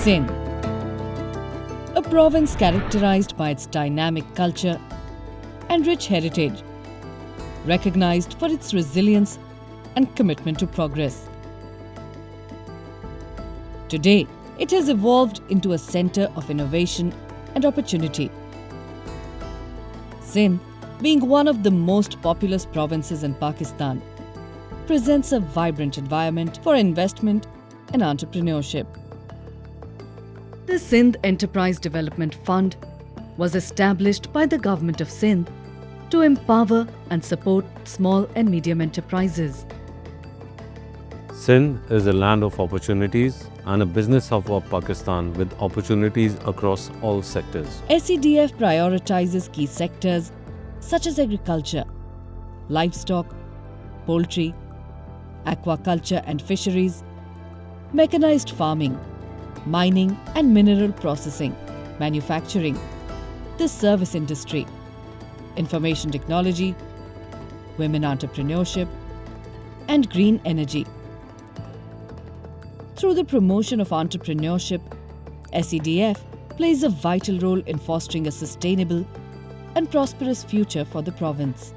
Sindh, a province characterized by its dynamic culture and rich heritage, recognized for its resilience and commitment to progress. Today, it has evolved into a center of innovation and opportunity. Sindh, being one of the most populous provinces in Pakistan, presents a vibrant environment for investment and entrepreneurship. The Sindh Enterprise Development Fund was established by the Government of Sindh to empower and support small and medium enterprises. Sindh is a land of opportunities and a business hub of Pakistan with opportunities across all sectors. SEDF prioritizes key sectors such as agriculture, livestock, poultry, aquaculture and fisheries, mechanized farming, mining and mineral processing, manufacturing, the service industry, information technology, women entrepreneurship, and green energy. Through the promotion of entrepreneurship, SEDF plays a vital role in fostering a sustainable and prosperous future for the province.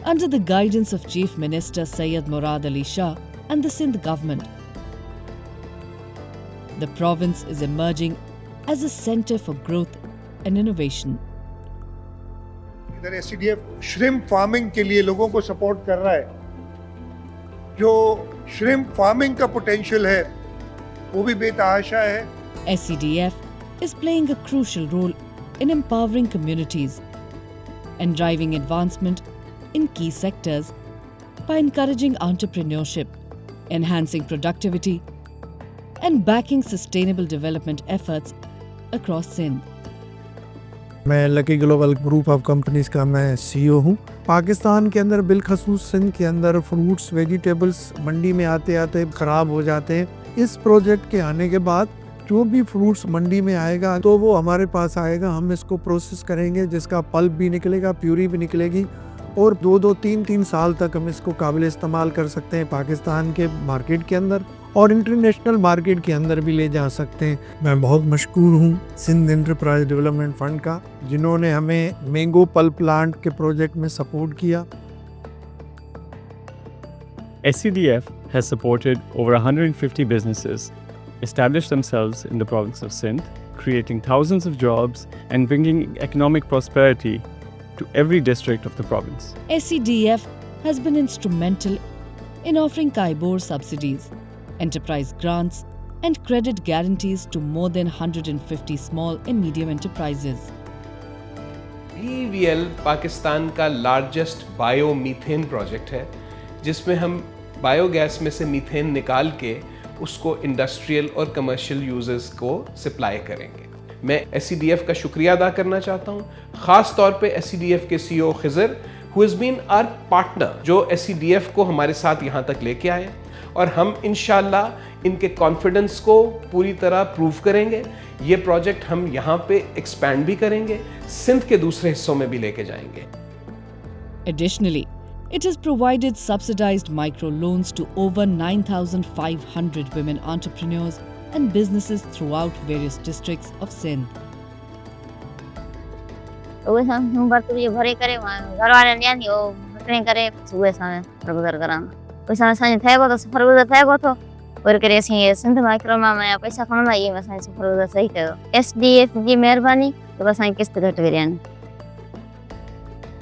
Under the guidance of Chief Minister Syed Murad Ali Shah and the Sindh government, the province is emerging as a center for growth and innovation. इधर एससीडीएफ shrimp farming के लिए लोगों को support कर रहा है। जो shrimp farming का पोटेंशियल है वो भी बेतहाशा है। SEDF is playing a crucial role in empowering communities and driving advancement in key sectors by encouraging entrepreneurship, enhancing productivity, and backing sustainable development efforts across Sindh. मैं lucky global group of companies का मैं CEO हूँ। पाकिस्तान के अंदर बिलखसूस सिंध के अंदर fruits vegetables मंडी में आते आते ख़राब हो जाते हैं। इस प्रोजेक्ट के आने के बाद जो भी फ्रूट्स मंडी में आएगा तो वो हमारे पास आएगा, हम इसको प्रोसेस करेंगे, जिसका पल्प भी निकलेगा, प्यूरी भी निकलेगी और 2-3 साल तक हम इसको काबिल इस्तेमाल कर सकते हैं पाकिस्तान के मार्केट के अंदर और इंटरनेशनल मार्केट के अंदर भी ले जा सकते हैं। मैं बहुत मशकूर हूँ सिंध एंटरप्राइज डेवलपमेंट फंड का, जिन्होंने हमें मैंगो पल्प प्लांट के प्रोजेक्ट में सपोर्ट किया। SEDF has supported over 150 businesses establish themselves in the province of Sindh, creating thousands of jobs and bringing economic prosperity to every district of the province. SEDF has been instrumental in offering Kaibor subsidies, enterprise grants, and credit guarantees to more than 150 small and medium enterprises. BEVL Pakistan का largest biomethane project है, जिसमें हम biogas में से methane निकाल के उसको industrial और कमर्शियल यूजर्स को सप्लाई करेंगे। मैं SEDF का शुक्रिया अदा करना चाहता हूँ, ख़ास तौर पे SEDF के CEO Khizar who has been our partner, जो SEDF को हमारे साथ यहाँ तक लेके आए और हम इंशाल्लाह इनके कॉन्फिडेंस को पूरी तरह प्रूव करेंगे। ये प्रोजेक्ट हम यहाँ पे एक्सपैंड भी करेंगे, सिंध के दूसरे हिस्सों में भी लेके जाएंगे। Additionally, it has provided subsidized microloans to over 9,500 women entrepreneurs and businesses throughout various districts of Sindh. उहे सां बर्तरी भरे करे घर वाले ॾियनि हो बटणे करे उहे सां फरगुज़र करां पैसा असांजो थिए पियो त फरगुज़र थिए पियो थो वरी करे असीं सिंध माइक्रोमा में पैसा खणंदा आहियूं असांजो फरगुज़र सही कयो SDF जी महिरबानी त असांजी किस्त घटि करी आहिनि।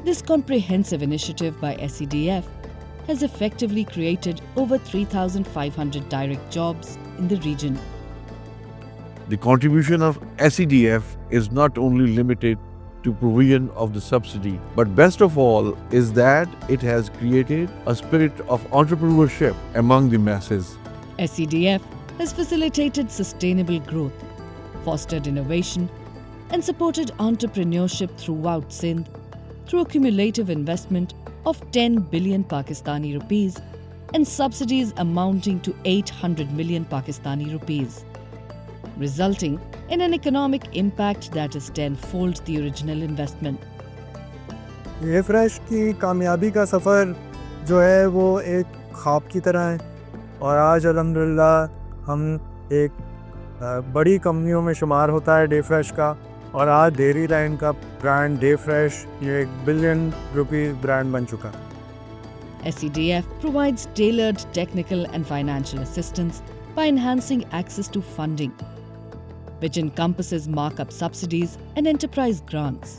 This comprehensive initiative by SEDF has effectively created over 3,500 direct jobs in the region. The contribution of SEDF is not only limited to provision of the subsidy, but best of all is that it has created a spirit of entrepreneurship among the masses. SEDF has facilitated sustainable growth, fostered innovation, and supported entrepreneurship throughout Sindh through a cumulative investment of 10 billion Pakistani rupees and subsidies amounting to 800 million Pakistani rupees, resulting in an economic impact that is tenfold the original investment. ये fresh की कामयाबी का सफ़र जो है वो एक ख्वाब की तरह है और आज अल्हम्दुलिल्लाह हम एक बड़ी कंपनियों में शुमार होता है डे फ्रेश का, और आज डेयरी लाइन का ब्रांड डे फ्रेश ये ₹1 बिलियन ब्रांड बन चुका है। SCDF provides tailored technical and financial assistance by enhancing access to funding, which encompasses markup subsidies and enterprise grants.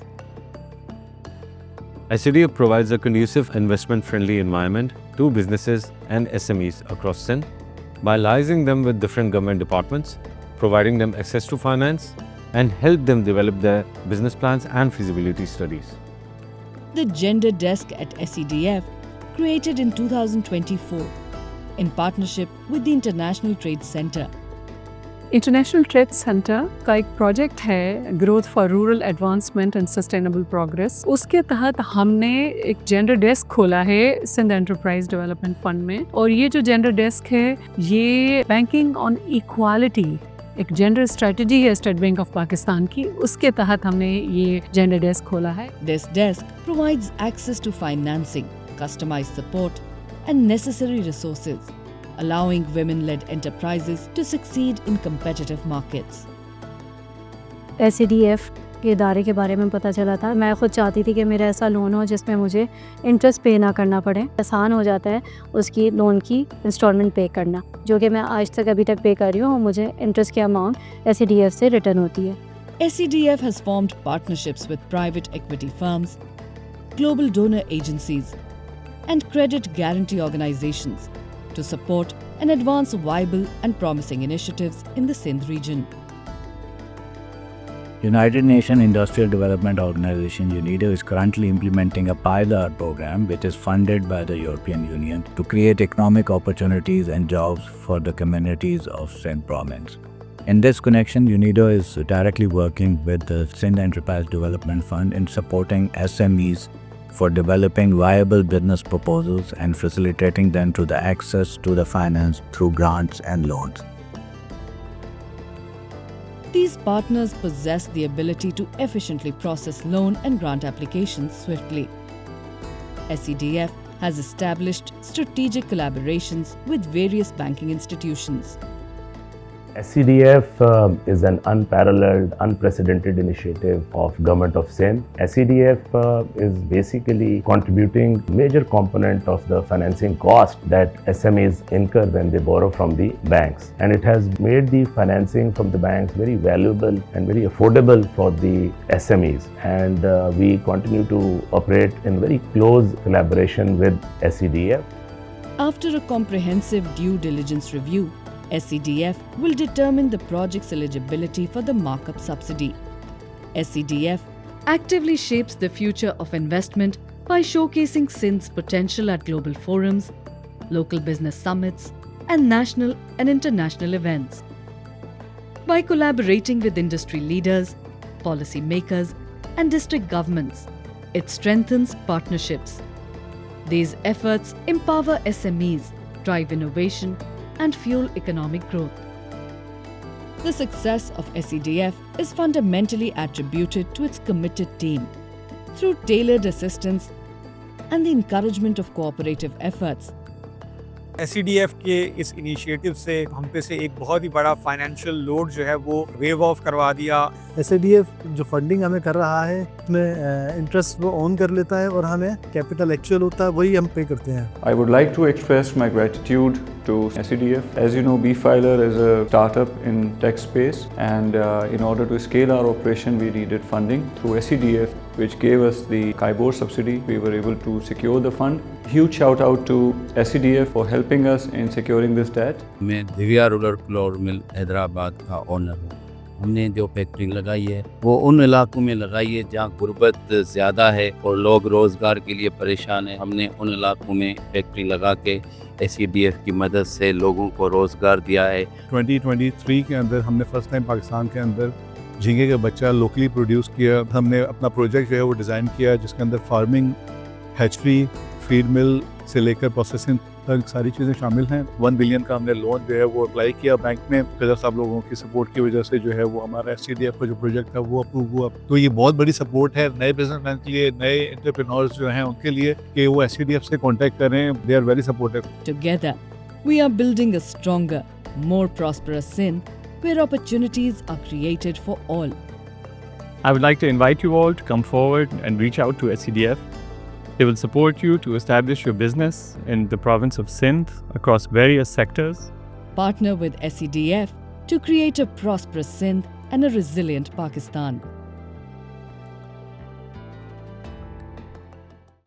SCDF provides a conducive investment-friendly environment to businesses and SMEs across Sindh by liaising them with different government departments, providing them access to finance, and help them develop their business plans and feasibility studies. The Gender Desk at SCDF, created in 2024 in partnership with the International Trade Center. International trade centre का एक project है growth for rural advancement and sustainable progress. उसके तहत हमने एक gender desk खोला है Sindh enterprise development fund में, और ये जो जेंडर डेस्क है ये बैंकिंग ऑन इक्वालिटी एक जेंडर स्ट्रेटजी है स्टेट बैंक ऑफ पाकिस्तान की, उसके तहत हमने ये जेंडर डेस्क खोला है। This desk provides access to financing, customized support, and necessary resources, allowing women-led enterprises to succeed in competitive markets. SCDF के इदारे के बारे में पता चला था। मैं खुद चाहती थी कि मेरा ऐसा लोन हो जिसमें मुझे इंटरेस्ट पे ना करना पड़े, आसान हो जाता है उसकी लोन की इंस्टॉलमेंट पे करना, जो कि मैं आज तक अभी तक पे कर रही हूँ, और मुझे इंटरेस्ट की अमाउंट SCDF से रिटर्न होती है। SCDF has formed partnerships with private equity firms, global donor agencies, and credit guarantee organizations to support and advance viable and promising initiatives in the Sindh region. United Nations Industrial Development Organization UNIDO is currently implementing a pilot program which is funded by the European Union to create economic opportunities and jobs for the communities of Sindh province. In this connection, UNIDO is directly working with the Sindh Enterprise Development Fund in supporting SMEs for developing viable business proposals and facilitating them to the access to the finance through grants and loans. These partners possess the ability to efficiently process loan and grant applications swiftly. SCDF has established strategic collaborations with various banking institutions. SCDF is an unparalleled, unprecedented initiative of Government of Sindh. SCDF is basically contributing major component of the financing cost that SMEs incur when they borrow from the banks, and it has made the financing from the banks very valuable and very affordable for the SMEs, and we continue to operate in very close collaboration with SCDF. After a comprehensive due diligence review, SCDF will determine the project's eligibility for the markup subsidy. SCDF actively shapes the future of investment by showcasing Sindh's potential at global forums, local business summits, and national and international events. By collaborating with industry leaders, policy makers, and district governments, it strengthens partnerships. These efforts empower SMEs, drive innovation, and fuel economic growth. The success of SCDF is fundamentally attributed to its committed team. Through tailored assistance and the encouragement of cooperative efforts, SCDF के इस initiative से हम पे से एक बहुत ही बड़ा financial load जो है वो वेव ऑफ करवा दिया। SCDF जो फंडिंग हमें कर रहा है उसमें इंटरेस्ट वो ऑन कर लेता है और हमें कैपिटल एक्चुअल होता है वही हम पे करते हैं। I would like to express my gratitude to SCDF. As you know, BeFiler is a startup in tech space, and in order to scale our operation, we needed funding through SCDF, which gave us the KIBOR subsidy. We were able to secure the fund. Huge shout out to SCDF for helping us in securing this debt. मैं Divya rural flour mill Hyderabad का owner हूँ। हमने जो factory लगाई है वो उन इलाकों में लगाई है जहाँ गुर्बत ज़्यादा है और लोग रोज़गार के लिए परेशान हैं। हमने उन इलाकों में फैक्ट्री लगा के SCDF की मदद से लोगों को रोज़गार दिया है। 2023 के अंदर हमने फर्स्ट टाइम पाकिस्तान के अंदर झींगे का बच्चा लोकली प्रोड्यूस किया। हमने अपना प्रोजेक्ट जो है वो डिज़ाइन किया जिसके अंदर फार्मिंग, हैचरी, फीड मिल से लेकर प्रोसेसिंग तक सारी चीज़ें शामिल हैं। 1 बिलियन का हमने लोन जो है वो अप्लाई किया बैंक में। फिर सब लोगों की सपोर्ट की वजह से जो है वो हमारा SCDF का जो प्रोजेक्ट था वो अप्रूव हुआ। तो ये बहुत बड़ी सपोर्ट है नए बिजनेसमैन के लिए, नए एंटरप्रेन्योर्स जो हैं उनके लिए कि वो SCDF से कॉन्टैक्ट करें। They are very supportive. Together, we are building a stronger, more prosperous Sindh, where opportunities are created for all. I would like to invite you all to come forward and reach out to SCDF. They will support you to establish your business in the province of Sindh across various sectors. Partner with SCDF to create a prosperous Sindh and a resilient Pakistan.